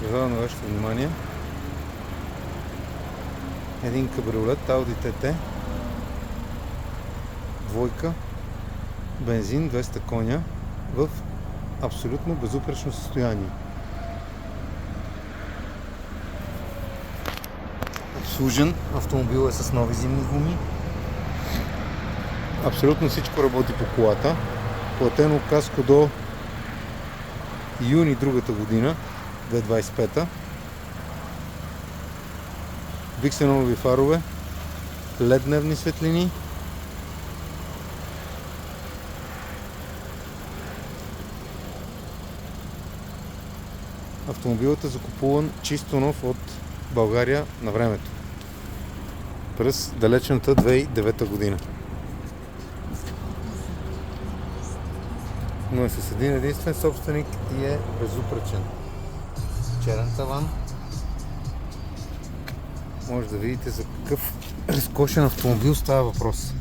Предлагам на вашето внимание един кабриолет Audi TT, двойка, бензин, 200 коня в абсолютно безупречно състояние. Обслужен, автомобил е с нови зимни гуми. Абсолютно всичко работи по колата. Платено каско до юни другата година, 2025. Биксенови фарове, LED дневни светлини. Автомобилът е закупуван чисто нов от България на времето, през далечната 2009 година. Но е с един единствен собственик и е безупречен. Черен таван. Може да видите за какъв разкошен автомобил става въпрос.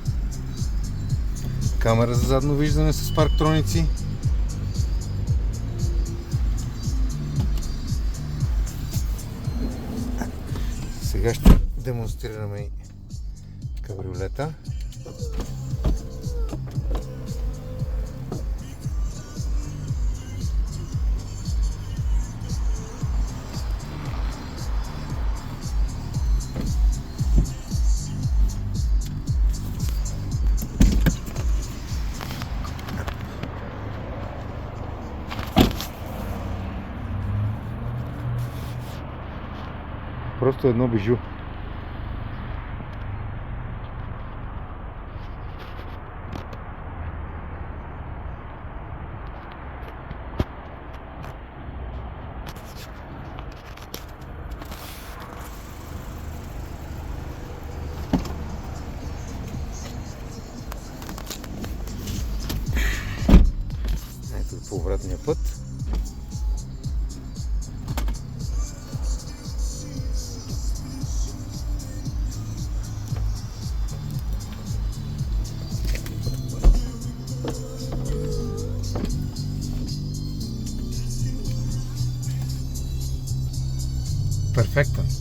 Камера за задно виждане с парктроници. Сега ще демонстрираме и кабриолета. Просто едно бижу. Ето по обратния път. Перфектен.